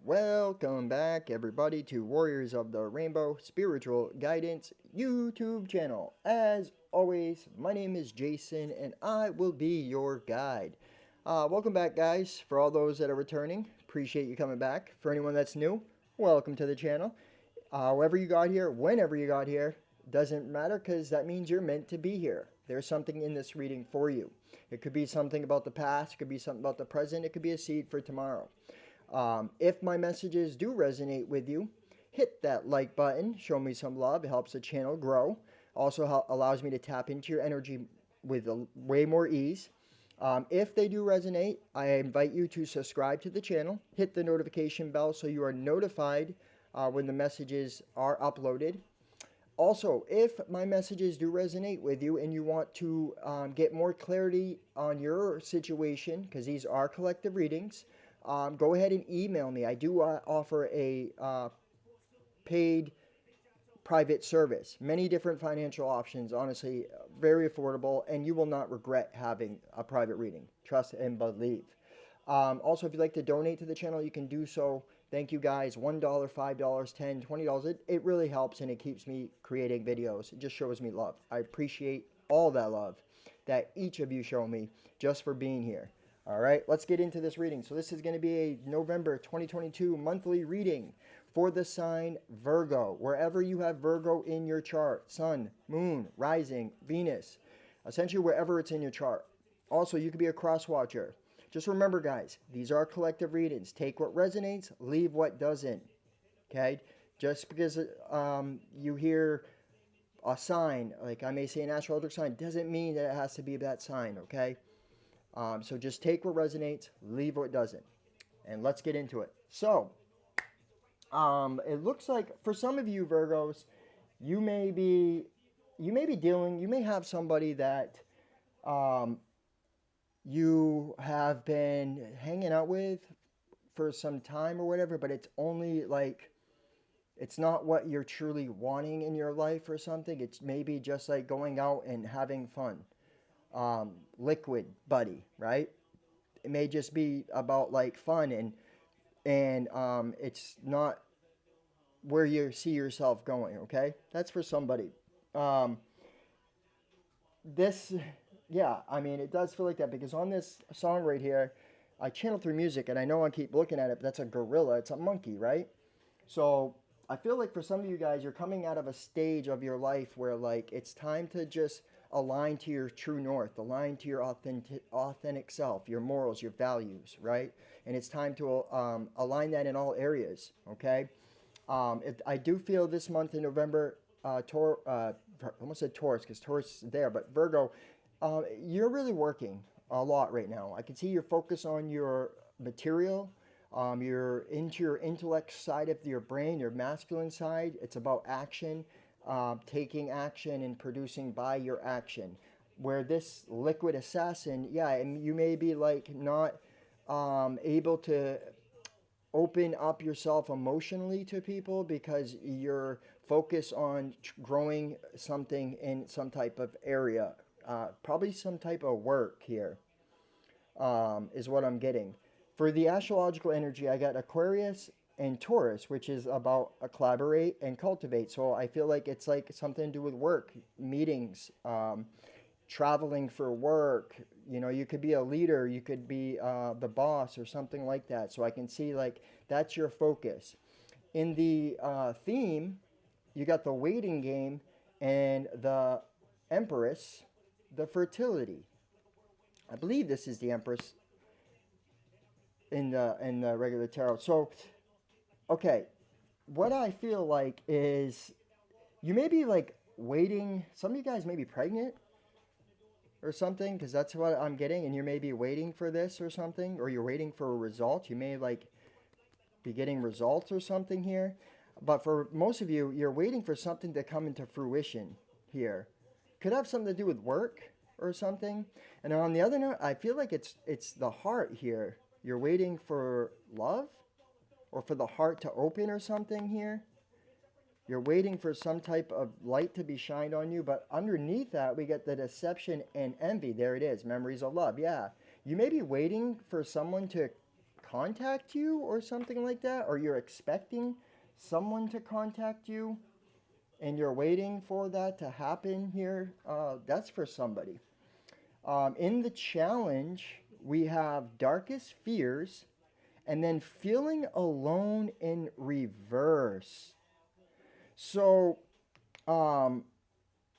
Welcome back, everybody, to Warriors of the Rainbow Spiritual Guidance YouTube channel. As always, my name is Jason, and I will be your guide. Welcome back, guys. For all those that are returning, appreciate you coming back. For anyone that's new, welcome to the channel. However you got here, whenever you got here, doesn't matter because that means you're meant to be here. There's something in this reading for you. It could be something about the past, it could be something about the present, it could be a seed for tomorrow. If my messages do resonate with you, hit that like button, show me some love. It helps the channel grow. Also allows me to tap into your energy with way more ease. If they do resonate, I invite you to subscribe to the channel, hit the notification bell so you are notified when the messages are uploaded. Also, if my messages do resonate with you and you want to get more clarity on your situation, because these are collective readings, go ahead and email me. I do offer a paid private service. Many different financial options, honestly, very affordable, and you will not regret having a private reading. Trust and believe. Also, if you'd like to donate to the channel, you can do so. Thank you guys. $1, $5, $10, $20. It really helps and it keeps me creating videos. It just shows me love. I appreciate all that love that each of you show me just for being here. All right, let's get into this reading. So this is going to be a November 2022 monthly reading for the sign Virgo. Wherever you have Virgo in your chart, sun, moon, rising, Venus, essentially wherever it's in your chart. Also, you could be a cross watcher. Just remember, guys, these are collective readings. Take what resonates, leave what doesn't. Okay? Just because you hear a sign, like I may say an astrological sign, doesn't mean that it has to be that sign, okay? So just take what resonates, leave what doesn't. And let's get into it. So, it looks like for some of you Virgos, you may be you may have somebody that you have been hanging out with for some time or whatever, but it's only like it's not what you're truly wanting in your life or something. It's maybe just like going out and having fun. Liquid buddy, right? It may just be about like fun and it's not where you see yourself going, okay? That's for somebody. Um, this, yeah, I mean, it does feel like that because on this song right here, I channel through music and I know I keep looking at it, but that's a gorilla. It's a monkey, right? So I feel like for some of you guys, you're coming out of a stage of your life where like it's time to just align to your true north, align to your authentic self, your morals, your values, right? And it's time to align that in all areas, okay? I do feel this month in November, I almost said Taurus because Taurus is there, but Virgo, you're really working a lot right now. I can see your focus on your material. You're into your intellect side of your brain, your masculine side. It's about action, taking action and producing by your action. Where this liquid assassin, yeah, and you may be like not able to open up yourself emotionally to people because you're focused on growing something in some type of area, probably some type of work here, is what I'm getting. For the astrological energy, I got Aquarius and Taurus, which is about collaborate and cultivate. So I feel like it's like something to do with work, meetings, traveling for work. You know, you could be a leader, you could be the boss or something like that. So I can see like that's your focus. In the theme, you got the waiting game and the Empress, the fertility. I believe this is the Empress in the regular tarot. So, okay, what I feel like is you may be like waiting. Some of you guys may be pregnant or something because that's what I'm getting, and you may be waiting for this or something, or you're waiting for a result. You may like be getting results or something here. But for most of you, you're waiting for something to come into fruition here. Could have something to do with work or something. And on the other note, I feel like it's the heart here. You're waiting for love or for the heart to open or something here. You're waiting for some type of light to be shined on you, but underneath that, we get the deception and envy. There it is, memories of love. Yeah, you may be waiting for someone to contact you or something like that, or you're expecting someone to contact you and you're waiting for that to happen here, that's for somebody. In the challenge, we have darkest fears and then feeling alone in reverse. So, um,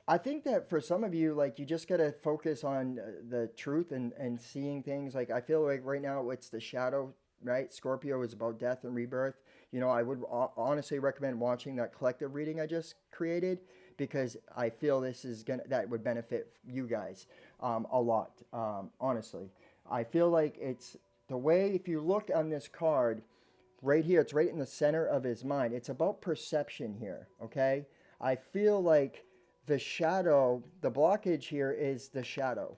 I think that for some of you, like you just gotta focus on the truth and seeing things. Like I feel like right now it's the shadow, right? Scorpio is about death and rebirth. You know, I would honestly recommend watching that collective reading I just created because I feel this is gonna that would benefit you guys a lot. Honestly, I feel like it's the way if you look on this card right here, it's right in the center of his mind. It's about perception here, okay? I feel like the shadow, the blockage here is the shadow,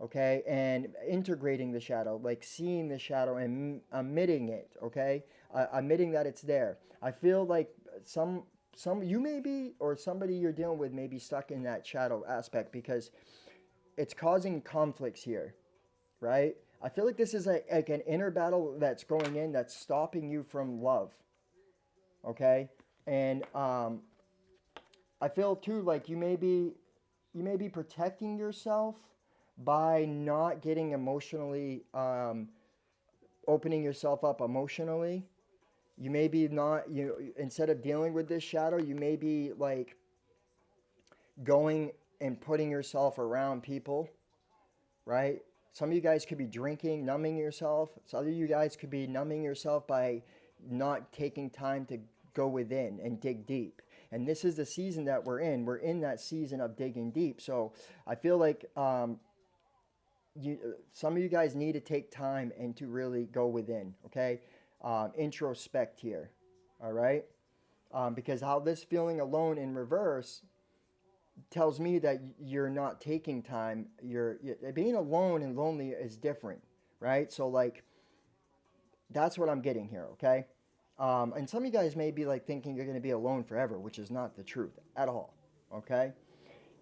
okay? And integrating the shadow, like seeing the shadow and emitting it, okay? Admitting that it's there. I feel like some you may be or somebody you're dealing with may be stuck in that shadow aspect because it's causing conflicts here, right? I feel like this is like an inner battle that's going in that's stopping you from love, okay? And I feel too like you may be protecting yourself by not getting emotionally opening yourself up emotionally. You may be not instead of dealing with this shadow, you may be like going and putting yourself around people, right? Some of you guys could be drinking, numbing yourself. Some of you guys could be numbing yourself by not taking time to go within and dig deep. And this is the season that we're in. We're in that season of digging deep. So I feel like some of you guys need to take time and to really go within, okay? Introspect here, all right? Because how this feeling alone in reverse tells me that you're not taking time. You're being alone and lonely is different, right? So like that's what I'm getting here, okay? And some of you guys may be like thinking you're going to be alone forever, which is not the truth at all, okay?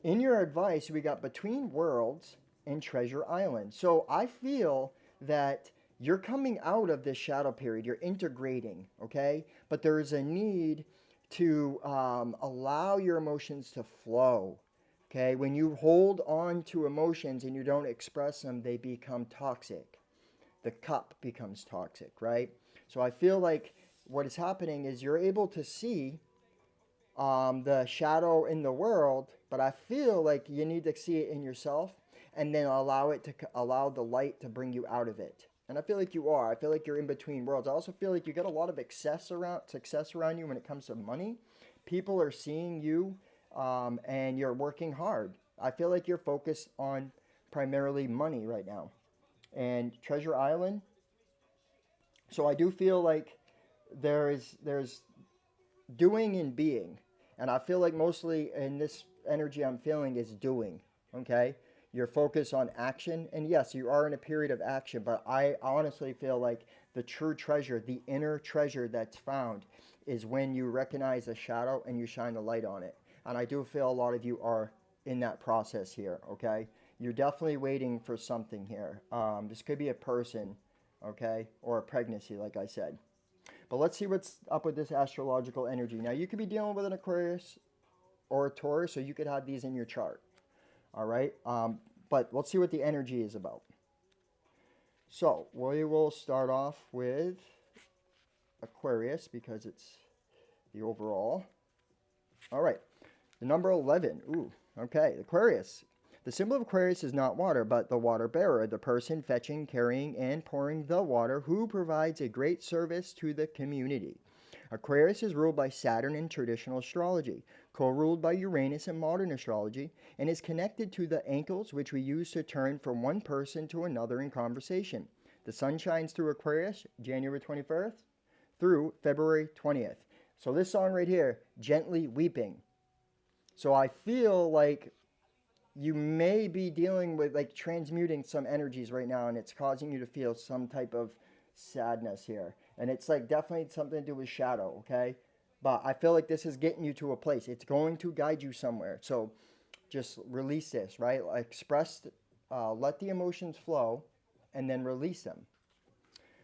In your advice, we got Between Worlds and Treasure Island. So I feel that you're coming out of this shadow period, you're integrating, okay? But there is a need to allow your emotions to flow, okay? When you hold on to emotions and you don't express them, they become toxic. The cup becomes toxic, right? So I feel like what is happening is you're able to see the shadow in the world, but I feel like you need to see it in yourself and then allow the light to bring you out of it. And I feel like you are. I feel like you're in between worlds. I also feel like you got a lot of success around you when it comes to money. People are seeing you, and you're working hard. I feel like you're focused on primarily money right now. And Treasure Island. So I do feel like there's doing and being. And I feel like mostly in this energy I'm feeling is doing. Okay? You're focused on action. And yes, you are in a period of action, but I honestly feel like the true treasure, the inner treasure that's found, is when you recognize a shadow and you shine the light on it. And I do feel a lot of you are in that process here. Okay? You're definitely waiting for something here. This could be a person, okay, or a pregnancy, like I said. But let's see what's up with this astrological energy. Now, you could be dealing with an Aquarius or a Taurus, so you could have these in your chart. All right? But let's see what the energy is about. So, we will start off with Aquarius because it's the overall. All right. The number 11. Ooh, okay. Aquarius. The symbol of Aquarius is not water, but the water bearer, the person fetching, carrying, and pouring the water, who provides a great service to the community. Aquarius is ruled by Saturn in traditional astrology, co-ruled by Uranus in modern astrology, and is connected to the ankles which we use to turn from one person to another in conversation. The sun shines through Aquarius January 21st through February 20th. So this song right here, Gently Weeping. So I feel like you may be dealing with like transmuting some energies right now and it's causing you to feel some type of sadness here. And it's like definitely something to do with shadow, okay? But I feel like this is getting you to a place. It's going to guide you somewhere. So just release this, right? Express, let the emotions flow and then release them.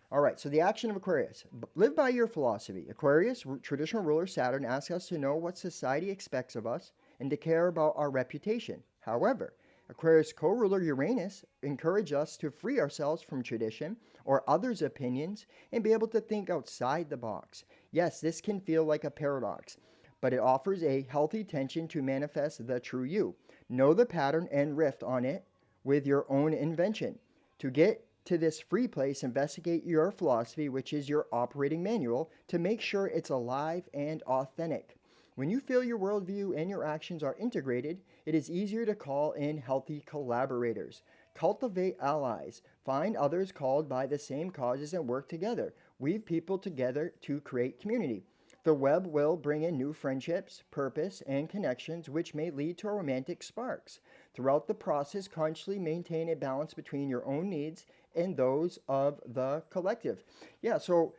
All right, so the action of Aquarius. Live by your philosophy. Aquarius, traditional ruler Saturn, asks us to know what society expects of us and to care about our reputation. However, Aquarius co ruler Uranus encourages us to free ourselves from tradition or others' opinions and be able to think outside the box. Yes, this can feel like a paradox, but it offers a healthy tension to manifest the true you. Know the pattern and riff on it with your own invention. To get to this free place, investigate your philosophy, which is your operating manual, to make sure it's alive and authentic. When you feel your worldview and your actions are integrated, it is easier to call in healthy collaborators. Cultivate allies. Find others called by the same causes and work together. Weave people together to create community. The web will bring in new friendships, purpose, and connections, which may lead to romantic sparks. Throughout the process, consciously maintain a balance between your own needs and those of the collective. Yeah, so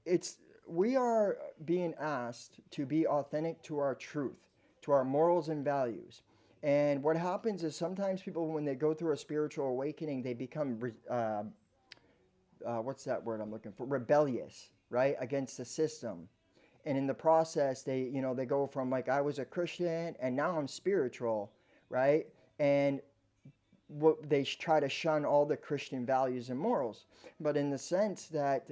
it's we are being asked to be authentic to our truth, to our morals and values. And what happens is sometimes people, when they go through a spiritual awakening, they become what's that word I'm looking for? Rebellious, right, against the system. And in the process, they go from like I was a Christian and now I'm spiritual, right? And they try to shun all the Christian values and morals, but in the sense that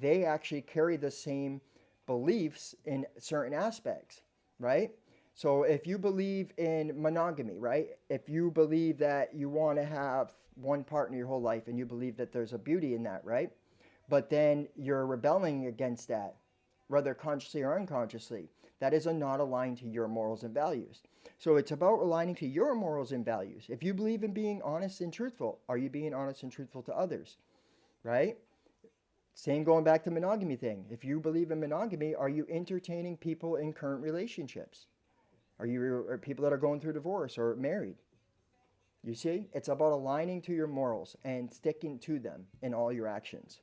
they actually carry the same beliefs in certain aspects, right? So if you believe in monogamy, right? If you believe that you want to have one partner your whole life and you believe that there's a beauty in that, right? But then you're rebelling against that, whether consciously or unconsciously. That is not aligned to your morals and values. So it's about aligning to your morals and values. If you believe in being honest and truthful, are you being honest and truthful to others? Right? Same going back to monogamy thing. If you believe in monogamy, are you entertaining people in current relationships? Are people that are going through divorce or married? You see, it's about aligning to your morals and sticking to them in all your actions.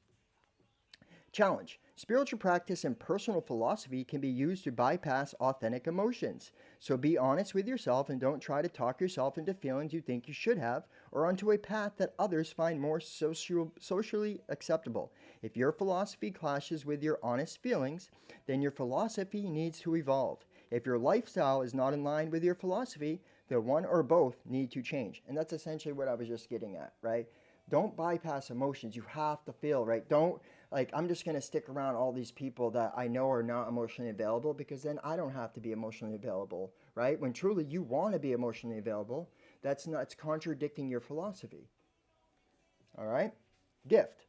Challenge. Spiritual practice and personal philosophy can be used to bypass authentic emotions. So be honest with yourself and don't try to talk yourself into feelings you think you should have or onto a path that others find more socially acceptable. If your philosophy clashes with your honest feelings, then your philosophy needs to evolve. If your lifestyle is not in line with your philosophy, then one or both need to change. And that's essentially what I was just getting at, right? Don't bypass emotions. You have to feel, right? Don't like I'm just going to stick around all these people that I know are not emotionally available because then I don't have to be emotionally available, right? When truly you want to be emotionally available, it's contradicting your philosophy. All right? Gift.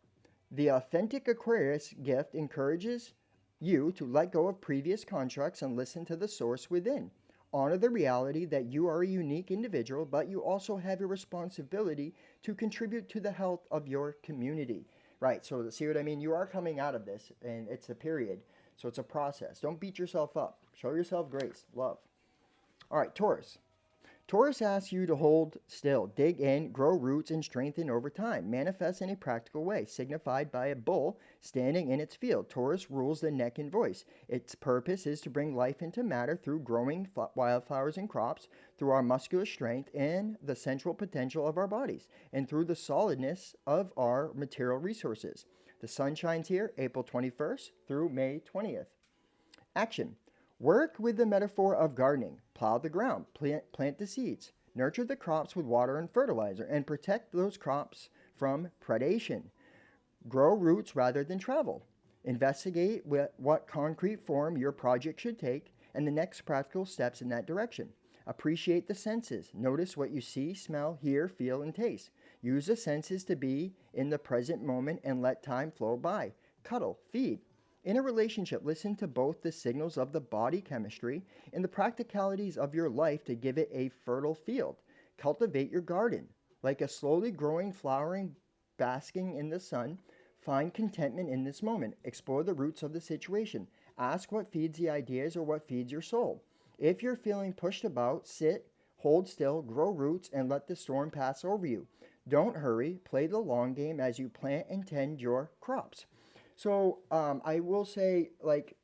The authentic Aquarius gift encourages you to let go of previous constructs and listen to the source within. Honor the reality that you are a unique individual, but you also have a responsibility to contribute to the health of your community. Right, so see what I mean? You are coming out of this, and it's a period, so it's a process. Don't beat yourself up. Show yourself grace, love. All right, Taurus. Taurus asks you to hold still, dig in, grow roots, and strengthen over time. Manifest in a practical way, signified by a bull standing in its field. Taurus rules the neck and voice. Its purpose is to bring life into matter through growing wildflowers and crops, through our muscular strength and the central potential of our bodies, and through the solidness of our material resources. The sun shines here April 21st through May 20th. Action. Work with the metaphor of gardening. Plow the ground, plant the seeds, nurture the crops with water and fertilizer, and protect those crops from predation. Grow roots rather than travel. Investigate what concrete form your project should take and the next practical steps in that direction. Appreciate the senses. Notice what you see, smell, hear, feel, and taste. Use the senses to be in the present moment and let time flow by. Cuddle, feed. In a relationship, listen to both the signals of the body chemistry and the practicalities of your life to give it a fertile field. Cultivate your garden. Like a slowly growing, flowering, basking in the sun, find contentment in this moment. Explore the roots of the situation. Ask what feeds the ideas or what feeds your soul. If you're feeling pushed about, sit, hold still, grow roots, and let the storm pass over you. Don't hurry. Play the long game as you plant and tend your crops. So I will say, like,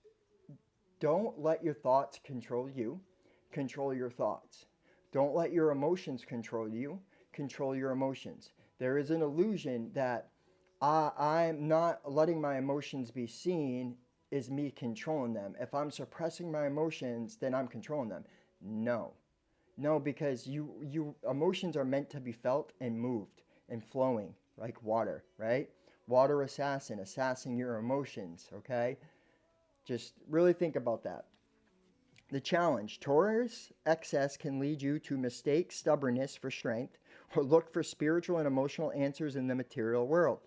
don't let your thoughts control you. Control your thoughts. Don't let your emotions control you. Control your emotions. There is an illusion that I'm not letting my emotions be seen is me controlling them. If I'm suppressing my emotions, then I'm controlling them. No. No, because you emotions are meant to be felt and moved and flowing like water, right? Water assassin your emotions, okay? Just really think about that. The challenge: Taurus excess can lead you to mistake stubbornness for strength or look for spiritual and emotional answers in the material world.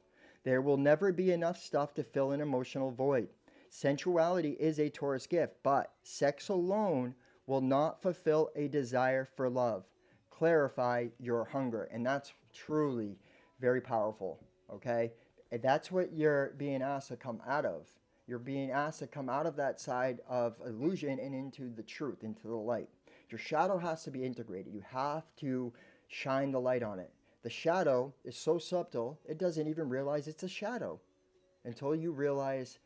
There will never be enough stuff to fill an emotional void. Sensuality is a Taurus gift, but sex alone will not fulfill a desire for love. Clarify your hunger. And that's truly very powerful, okay? And that's what you're being asked to come out of. You're being asked to come out of that side of illusion and into the truth, into the light. Your shadow has to be integrated. You have to shine the light on it. The shadow is so subtle, it doesn't even realize it's a shadow until you realize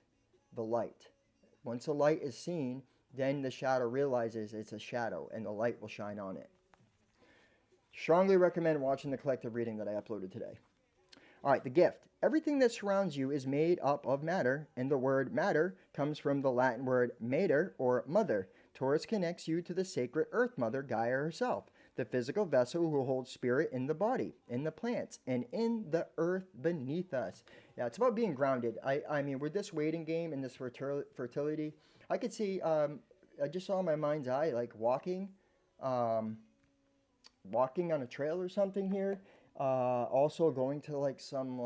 the light. Once the light is seen, then the shadow realizes it's a shadow and the light will shine on it. Strongly recommend watching the collective reading that I uploaded today. All right, the gift. Everything that surrounds you is made up of matter, and the word matter comes from the Latin word mater, or mother. Taurus connects you to the sacred Earth Mother, Gaia herself, the physical vessel who holds spirit in the body, in the plants, and in the earth beneath us. Yeah, it's about being grounded. I mean, with this waiting game and this fertility, I could see, I just saw in my mind's eye, like um, walking on a trail or something here. Also going to like some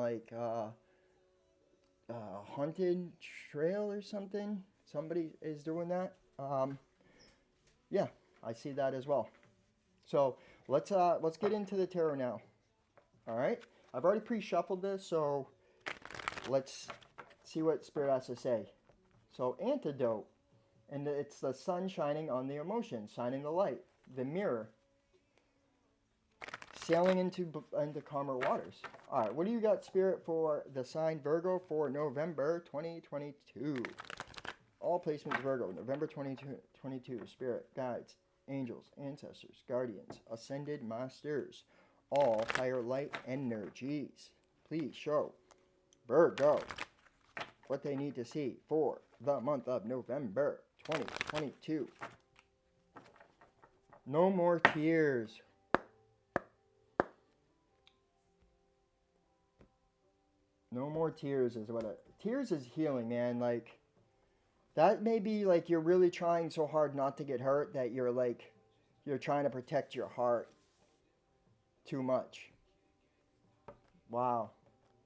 haunted trail or something. Somebody is doing that. Yeah, I see that as well. So let's get into the tarot now. All right, I've already pre-shuffled this, so let's see what Spirit has to say. So antidote, and it's the sun shining on the emotions, shining the light, the mirror, sailing into calmer waters. All right, what do you got, Spirit, for the sign Virgo for November 2022? All placements Virgo, November 2022. Spirit, guides, angels, ancestors, guardians, ascended masters, all higher light energies. Please show Virgo what they need to see for the month of November 2022. No more tears. No more tears is what tears is healing, man. Like that may be like you're really trying so hard not to get hurt that you're trying to protect your heart too much. Wow.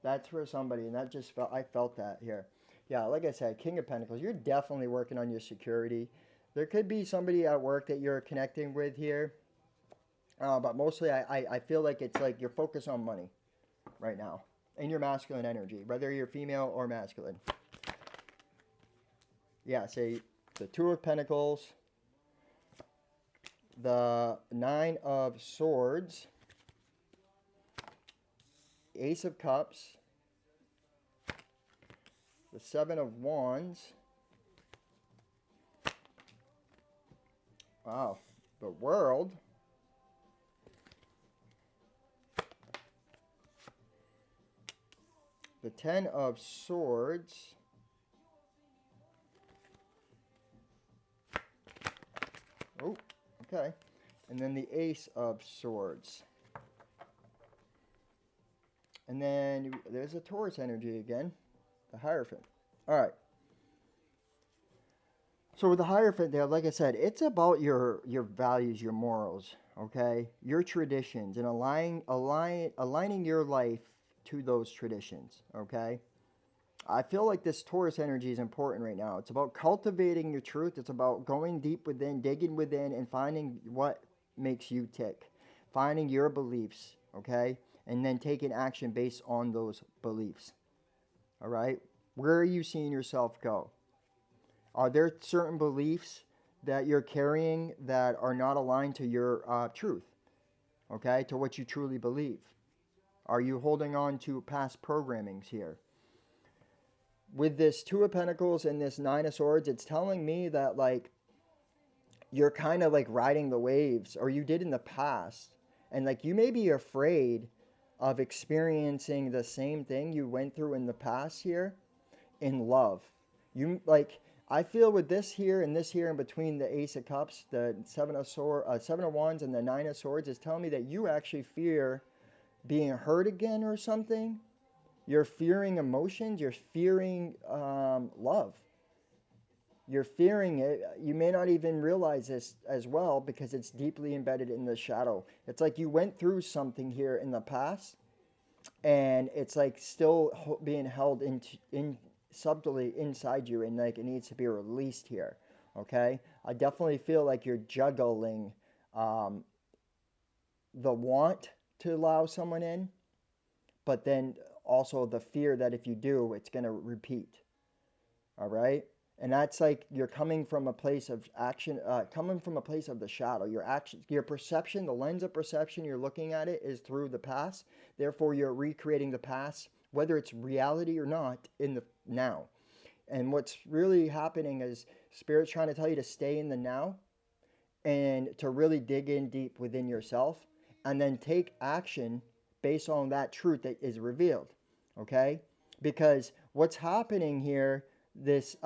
That's for somebody, and that just felt, I felt that here. Yeah, like I said, King of Pentacles, you're definitely working on your security. There could be somebody at work that you're connecting with here, but mostly I feel like it's like you're focused on money right now and your masculine energy, whether you're female or masculine. Yeah, say the Two of Pentacles, the Nine of Swords, Ace of Cups, the Seven of Wands. Wow, the World. The Ten of Swords. Oh, okay. And then the Ace of Swords. And then there's a Taurus energy again, the Hierophant. All right. So with the Hierophant there, like I said, it's about your values, your morals, okay? Your traditions, and aligning your life to those traditions, okay? I feel like this Taurus energy is important right now. It's about cultivating your truth. It's about going deep within, digging within, and finding what makes you tick. Finding your beliefs, okay? And then taking action based on those beliefs, all right? Where are you seeing yourself go? Are there certain beliefs that you're carrying that are not aligned to your truth, okay? To what you truly believe? Are you holding on to past programmings here? With this Two of Pentacles and this Nine of Swords, it's telling me that like you're kind of like riding the waves, or you did in the past, and like you may be afraid of experiencing the same thing you went through in the past here in love. You like I feel with this here and this here in between the Ace of Cups, the Seven of Wands, and the Nine of Swords is telling me that you actually fear being hurt again or something. You're fearing emotions. You're fearing love. You're fearing it. You may not even realize this as well because it's deeply embedded in the shadow. It's like you went through something here in the past, and it's like still being held in subtly inside you, and like it needs to be released here. Okay, I definitely feel like you're juggling um, the want to allow someone in, but then also the fear that if you do, it's going to repeat. All right. And that's like you're coming from a place of action, coming from a place of the shadow. Your action, your perception, the lens of perception you're looking at it is through the past. Therefore, you're recreating the past, whether it's reality or not, in the now. And what's really happening is Spirit's trying to tell you to stay in the now and to really dig in deep within yourself and then take action based on that truth that is revealed. Okay? Because what's happening here, this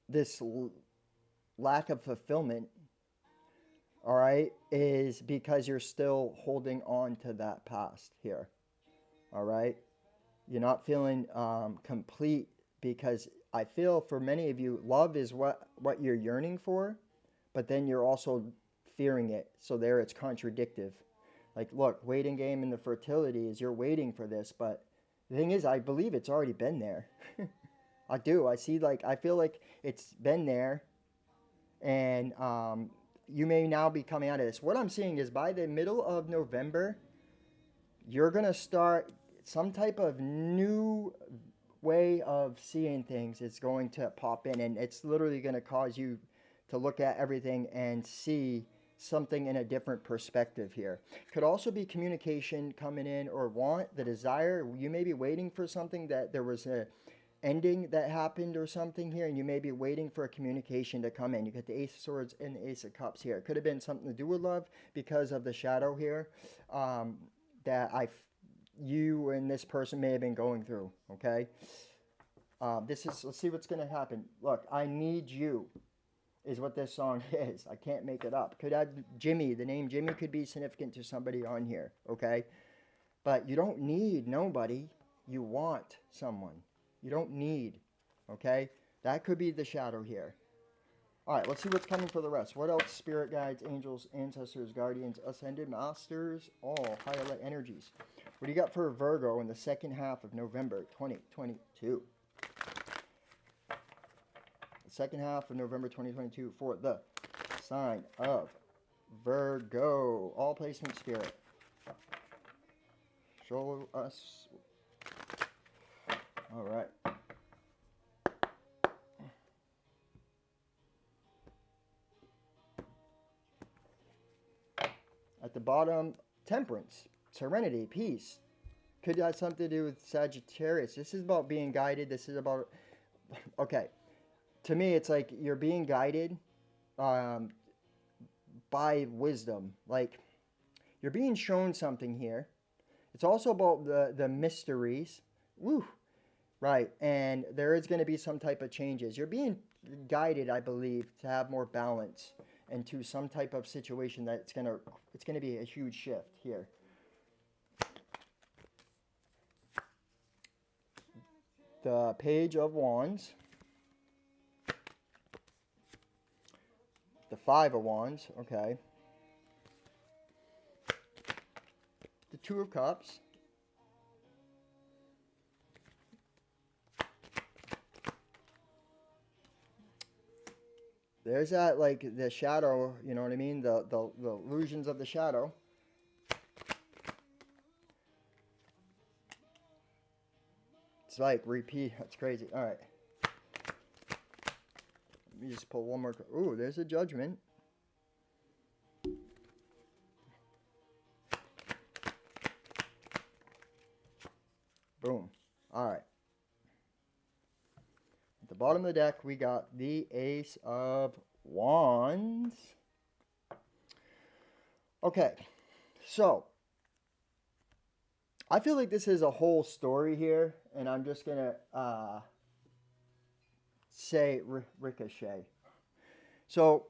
this lack of fulfillment, all right, is because you're still holding on to that past here. All right? You're not feeling complete because I feel for many of you, love is what you're yearning for, but then you're also fearing it. So there it's contradictive. Like, look, waiting game in the fertility is you're waiting for this, but the thing is, I believe it's already been there. I do. I see, like, I feel like it's been there, and you may now be coming out of this. What I'm seeing is by the middle of November, you're going to start some type of new way of seeing things is going to pop in, and it's literally going to cause you to look at everything and see something in a different perspective here. Could also be communication coming in or want, the desire. You may be waiting for something that there was a ending that happened or something here, and you may be waiting for a communication to come in. You get the Ace of Swords and the Ace of Cups here. It could have been something to do with love because of the shadow here that you and this person may have been going through. Okay, let's see what's going to happen. Look, I need you is what this song is. I can't make it up. Could add Jimmy. The name Jimmy could be significant to somebody on here. Okay, but you don't need nobody. You want someone. You don't need. Okay, that could be the shadow here. All right, let's see what's coming for the rest. What else? Spirit guides, angels, ancestors, guardians, ascended masters, all higher light energies. What do you got for Virgo in the second half of November 2022? The second half of November 2022 for the sign of Virgo. All placement spirit. Show us. All right. At the bottom, temperance, serenity, peace. Could have something to do with Sagittarius. This is about being guided. This is about, okay. To me, it's like you're being guided by wisdom. Like, you're being shown something here. It's also about the mysteries. Woo. Right. And there is going to be some type of changes. You're being guided, I believe, to have more balance and to some type of situation that it's going to be a huge shift here. The Page of Wands. The Five of Wands. Okay. The Two of Cups. There's that, like, the shadow, you know what I mean? The illusions of the shadow. It's like repeat. That's crazy. All right. Let me just pull one more. Ooh, there's a Judgment. Boom. All right. At the bottom of the deck, we got the Ace of Wands. Okay. So, I feel like this is a whole story here, and I'm just gonna say ricochet. So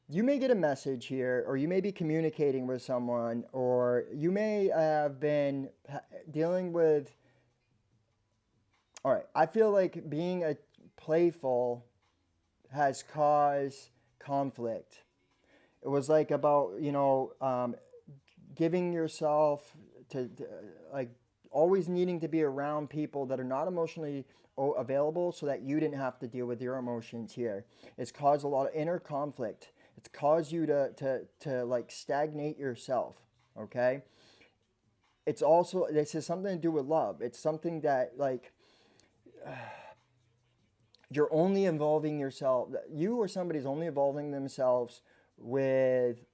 you may get a message here, or you may be communicating with someone, or you may have been dealing with. All right, I feel like being a playful has caused conflict. It was like about giving yourself to like always needing to be around people that are not emotionally available so that you didn't have to deal with your emotions here. It's caused a lot of inner conflict. It's caused you to like stagnate yourself. Okay. It's also, this has something to do with love. It's something that like you're only involving yourself, you or somebody's only involving themselves with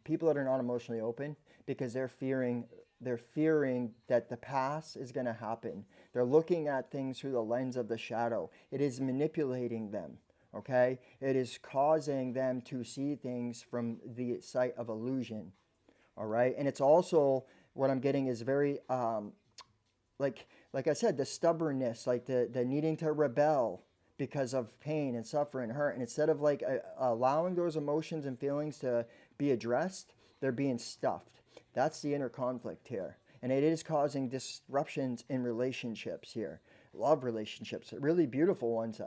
people that are not emotionally open because they're fearing that the past is going to happen. They're looking at things through the lens of the shadow. It is manipulating them. Okay, it is causing them to see things from the sight of illusion. All right, and it's also, what I'm getting is very like I said, the stubbornness, like the needing to rebel because of pain and suffering and hurt. And instead of like allowing those emotions and feelings to be addressed, they're being stuffed. That's the inner conflict here. And it is causing disruptions in relationships here, love relationships, really beautiful ones.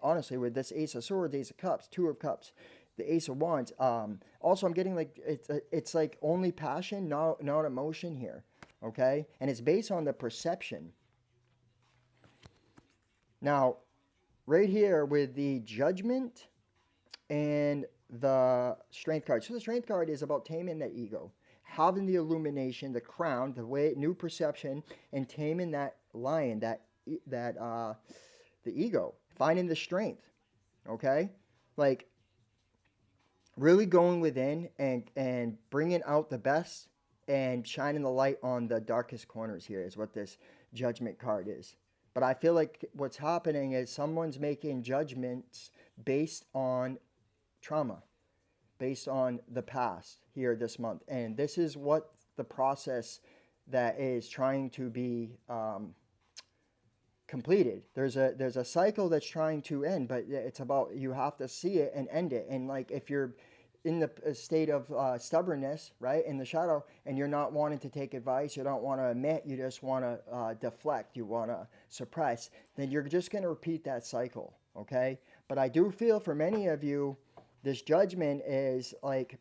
Honestly, with this Ace of Swords, Ace of Cups, Two of Cups, the Ace of Wands. Also, I'm getting like it's like only passion, not emotion here. Okay, and it's based on the perception. Now, right here with the Judgment and the Strength card. So the Strength card is about taming that ego, having the illumination, the crown, the way new perception, and taming that lion, that the ego, finding the strength. Okay, like really going within and bringing out the best and shining the light on the darkest corners here is what this Judgment card is. But I feel like what's happening is someone's making judgments based on trauma, based on the past here this month. And this is what the process that is trying to be completed. There's a cycle that's trying to end, but it's about, you have to see it and end it. And like if you're in the state of stubbornness, right, in the shadow, and you're not wanting to take advice, you don't want to admit, you just want to deflect, you want to suppress, then you're just going to repeat that cycle. Okay, but I do feel for many of you, this Judgment is like,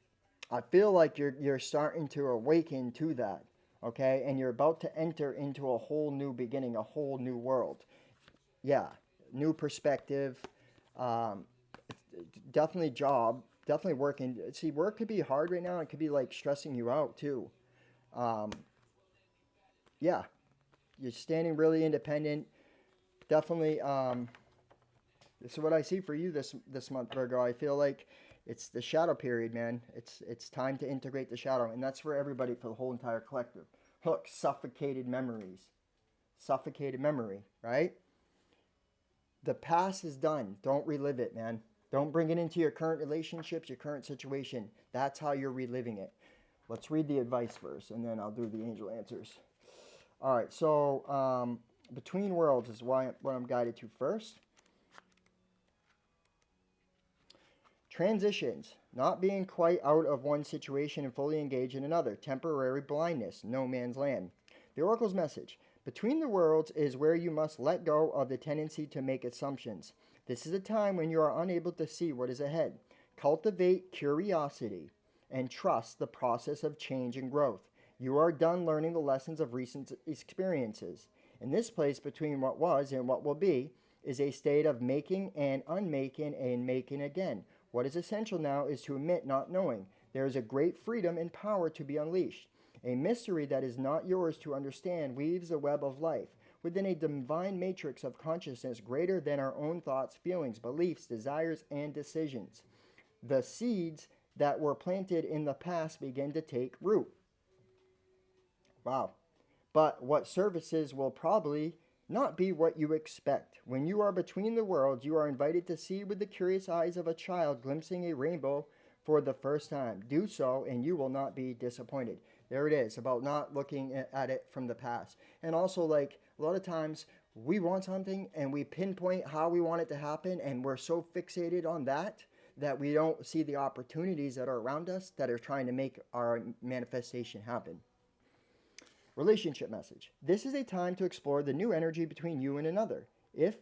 I feel like you're starting to awaken to that. Okay, and you're about to enter into a whole new beginning, a whole new world. Yeah, new perspective. Um, Definitely job, definitely working. See, work could be hard right now. It could be like stressing you out too. Um, yeah, you're standing really independent. Definitely. This is what I see for you this month, Virgo. I feel like it's the shadow period, man. It's time to integrate the shadow, and that's for everybody, for the whole entire collective. Look, suffocated memories, suffocated memory, right? The past is done. Don't relive it, man. Don't bring it into your current relationships, your current situation. That's how you're reliving it. Let's read the advice first, and then I'll do the angel answers. All right, so between worlds is what I'm guided to first. Transitions, not being quite out of one situation and fully engaged in another. Temporary blindness, no man's land. The Oracle's message: between the worlds is where you must let go of the tendency to make assumptions. This is a time when you are unable to see what is ahead. Cultivate curiosity and trust the process of change and growth. You are done learning the lessons of recent experiences. In this place between what was and what will be is a state of making and unmaking and making again. What is essential now is to admit not knowing. There is a great freedom and power to be unleashed. A mystery that is not yours to understand weaves a web of life within a divine matrix of consciousness greater than our own thoughts, feelings, beliefs, desires, and decisions. The seeds that were planted in the past begin to take root. Wow. But what services will probably not be what you expect. When you are between the worlds, you are invited to see with the curious eyes of a child glimpsing a rainbow for the first time. Do so, and you will not be disappointed. There it is, about not looking at it from the past. And also, like, a lot of times we want something and we pinpoint how we want it to happen, and we're so fixated on that that we don't see the opportunities that are around us that are trying to make our manifestation happen. Relationship message. This is a time to explore the new energy between you and another. If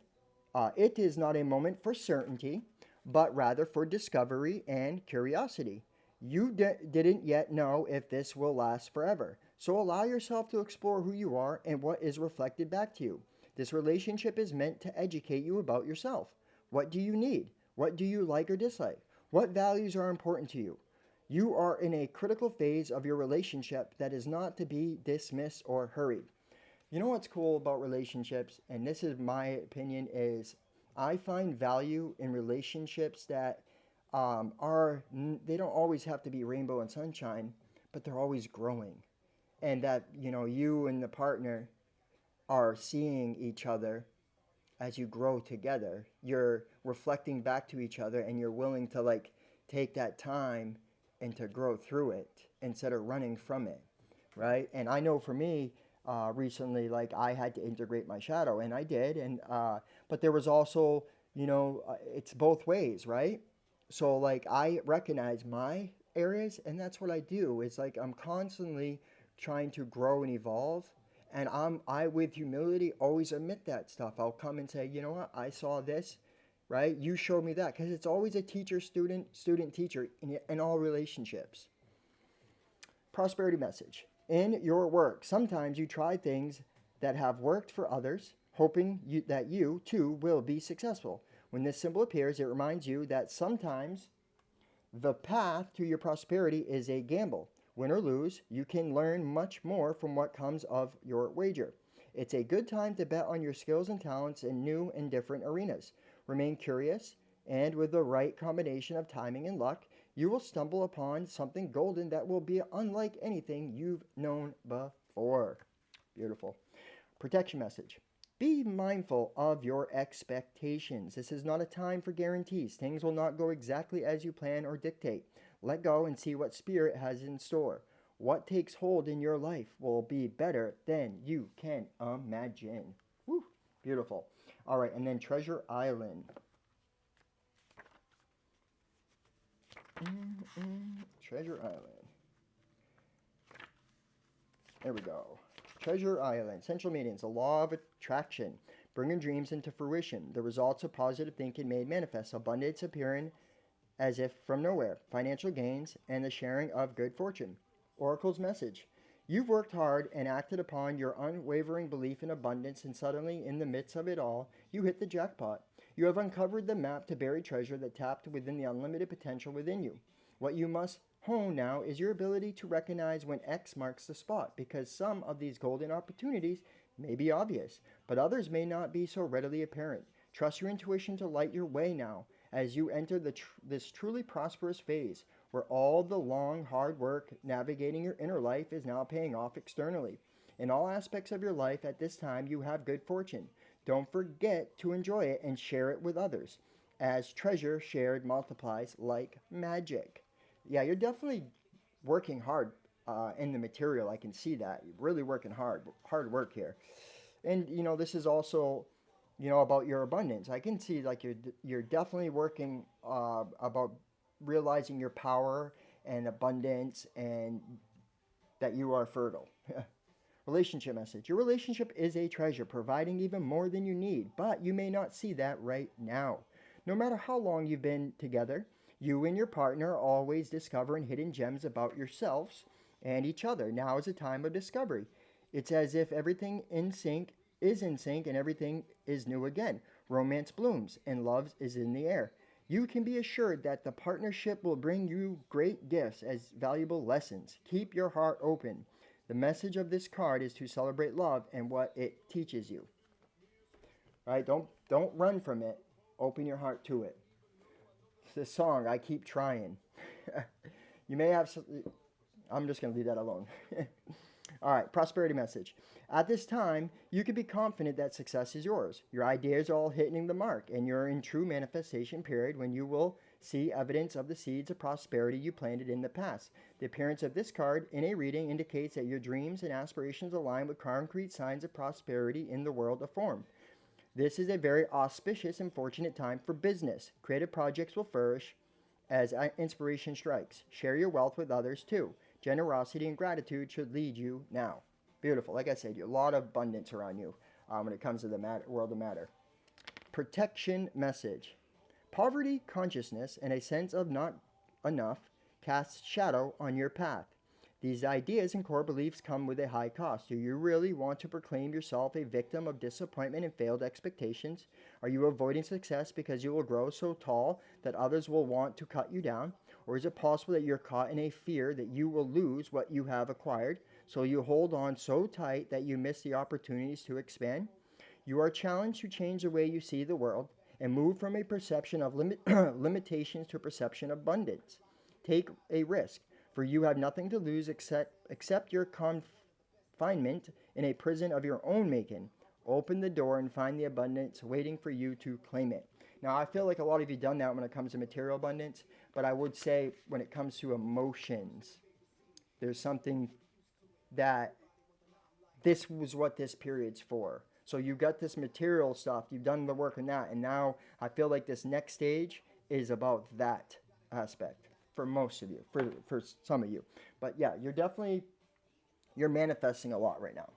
it is not a moment for certainty, but rather for discovery and curiosity. You didn't yet know if this will last forever. So allow yourself to explore who you are and what is reflected back to you. This relationship is meant to educate you about yourself. What do you need? What do you like or dislike? What values are important to you? You are in a critical phase of your relationship that is not to be dismissed or hurried. You know what's cool about relationships, and this is my opinion, is I find value in relationships that they don't always have to be rainbow and sunshine, but they're always growing, and that you and the partner are seeing each other as you grow together. You're reflecting back to each other, and you're willing to like take that time and to grow through it instead of running from it, right? And I know for me, recently, like I had to integrate my shadow, and I did, and but there was also, it's both ways, right? So like I recognize my areas, and that's what I do. It's like I'm constantly trying to grow and evolve, and I with humility always admit that stuff. I'll come and say, you know what, I saw this, right? You showed me that, because it's always a teacher student, student teacher in all relationships. Prosperity message. In your work, sometimes you try things that have worked for others, hoping that you too will be successful. When this symbol appears, it reminds you that sometimes the path to your prosperity is a gamble. Win or lose, you can learn much more from what comes of your wager. It's a good time to bet on your skills and talents in new and different arenas. Remain curious, and with the right combination of timing and luck, you will stumble upon something golden that will be unlike anything you've known before. Beautiful. Protection message. Be mindful of your expectations. This is not a time for guarantees. Things will not go exactly as you plan or dictate. Let go and see what Spirit has in store. What takes hold in your life will be better than you can imagine. Woo, beautiful. All right, and then Treasure Island. Treasure Island. There we go. Treasure Island. Central meanings. The law of attraction. Bringing dreams into fruition. The results of positive thinking made manifest. Abundance appearing as if from nowhere. Financial gains and the sharing of good fortune. Oracle's message. You've worked hard and acted upon your unwavering belief in abundance, and suddenly, in the midst of it all, you hit the jackpot. You have uncovered the map to buried treasure that tapped within the unlimited potential within you. What you must hone now is your ability to recognize when X marks the spot, because some of these golden opportunities may be obvious, but others may not be so readily apparent. Trust your intuition to light your way now as you enter this truly prosperous phase, where all the long, hard work navigating your inner life is now paying off externally. In all aspects of your life at this time, you have good fortune. Don't forget to enjoy it and share it with others, as treasure shared multiplies like magic. Yeah, you're definitely working hard in the material. I can see that. You're really working hard work here. And, this is also, about your abundance. I can see like you're definitely working about realizing your power and abundance, and that you are fertile. Relationship message. Your relationship is a treasure, providing even more than you need, but you may not see that right now. No matter how long you've been together, you and your partner are always discovering hidden gems about yourselves and each other. Now is a time of discovery. It's as if everything is in sync and everything is new again. Romance blooms and love is in the air. You can be assured that the partnership will bring you great gifts as valuable lessons. Keep your heart open. The message of this card is to celebrate love and what it teaches you. Right? Don't run from it. Open your heart to it. It's the song, I Keep Trying. You may have some, I'm just going to leave that alone. All right, prosperity message. At this time, you can be confident that success is yours. Your ideas are all hitting the mark, and you're in true manifestation period when you will see evidence of the seeds of prosperity you planted in the past. The appearance of this card in a reading indicates that your dreams and aspirations align with concrete signs of prosperity in the world of form. This is a very auspicious and fortunate time for business. Creative projects will flourish as inspiration strikes. Share your wealth with others too. Generosity and gratitude should lead you now. Beautiful. Like I said, a lot of abundance around you when it comes to the world of matter. Protection message. Poverty consciousness and a sense of not enough casts shadow on your path. These ideas and core beliefs come with a high cost. Do you really want to proclaim yourself a victim of disappointment and failed expectations? Are you avoiding success because you will grow so tall that others will want to cut you down? Or is it possible that you're caught in a fear that you will lose what you have acquired, so you hold on so tight that you miss the opportunities to expand? You are challenged to change the way you see the world and move from a perception of limitations to a perception of abundance. Take a risk, for you have nothing to lose except your confinement in a prison of your own making. Open the door and find the abundance waiting for you to claim it. Now, I feel like a lot of you done that when it comes to material abundance, but I would say when it comes to emotions, there's something that this was what this period's for. So you got this material stuff, you've done the work in that, and now I feel like this next stage is about that aspect for most of you, for some of you. But yeah, you're manifesting a lot right now.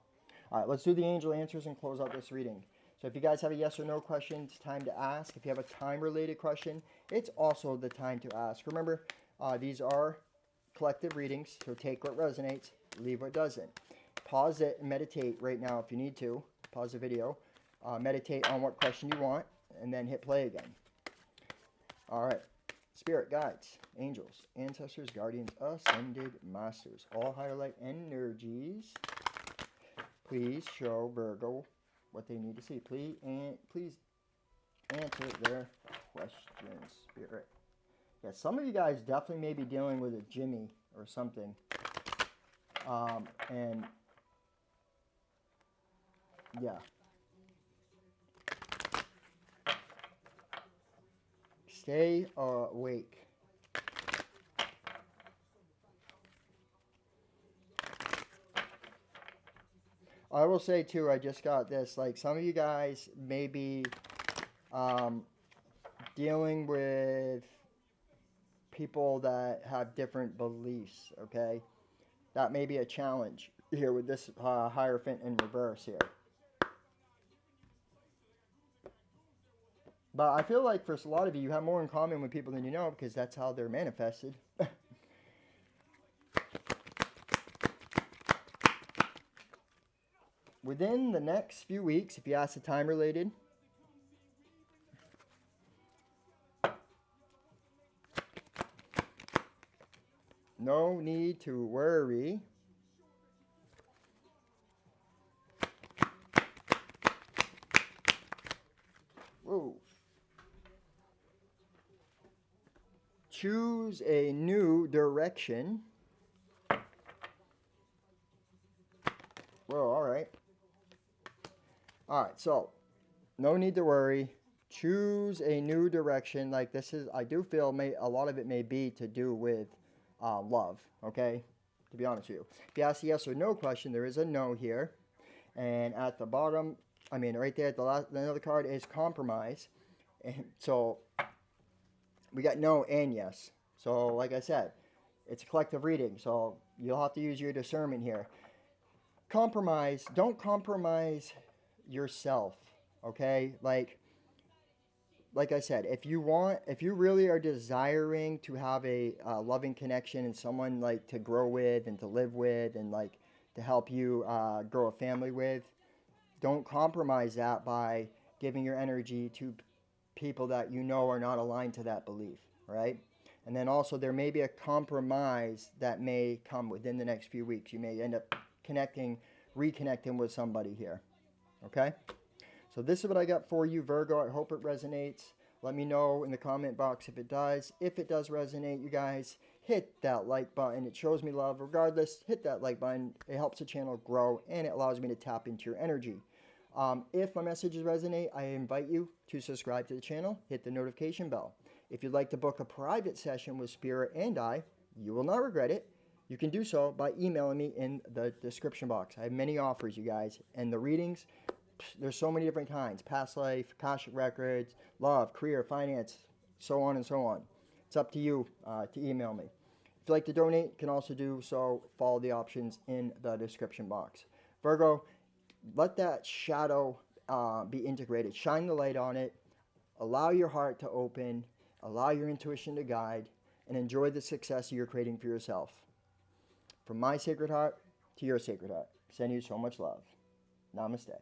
All right, let's do the angel answers and close out this reading. So if you guys have a yes or no question, it's time to ask. If you have a time-related question, it's also the time to ask. Remember, these are collective readings, so take what resonates, leave what doesn't. Pause it and meditate right now if you need to. Pause the video, meditate on what question you want, and then hit play again. All right. Spirit guides, angels, ancestors, guardians, ascended masters, all higher light energies, please show Virgo what they need to see. Please answer their questions, Spirit. Yeah, some of you guys definitely may be dealing with a Jimmy or something. And yeah. Stay awake. I will say too, I just got this, like some of you guys may be dealing with people that have different beliefs, okay? That may be a challenge here with this Hierophant in reverse here. But I feel like for a lot of you, you have more in common with people than you know because that's how they're manifested. Within the next few weeks, if you ask the time related, no need to worry. Whoa. Choose a new direction. Whoa, all right. All right, so no need to worry. Choose a new direction. Like this is, I do feel a lot of it may be to do with love, okay? To be honest with you. If you ask the yes or no question, there is a no here. And at the bottom, I mean, right there at the other card is compromise. And so we got no and yes. So like I said, it's a collective reading. So you'll have to use your discernment here. Compromise. Don't compromise yourself. Okay? Like I said, if you really are desiring to have a loving connection and someone like to grow with and to live with and like to help you grow a family with, don't compromise that by giving your energy to people that you know are not aligned to that belief, right? And then also there may be a compromise that may come within the next few weeks. You may end up reconnecting with somebody here, okay? So this is what I got for you, Virgo. I hope it resonates. Let me know in the comment box if it does. If it does resonate, you guys, hit that like button. It shows me love. Regardless, hit that like button. It helps the channel grow, and it allows me to tap into your energy. If my messages resonate, I invite you to subscribe to the channel. Hit the notification bell. If you'd like to book a private session with Spirit and I, you will not regret it. You can do so by emailing me in the description box. I have many offers, you guys, and the readings, there's so many different kinds: past life, Akashic records, love, career, finance, so on and so on. It's up to you to email me. If you'd like to donate, you can also do so. Follow the options in the description box. Virgo, let that shadow be integrated. Shine the light on it. Allow your heart to open. Allow your intuition to guide. And enjoy the success you're creating for yourself. From my sacred heart to your sacred heart, send you so much love. Namaste.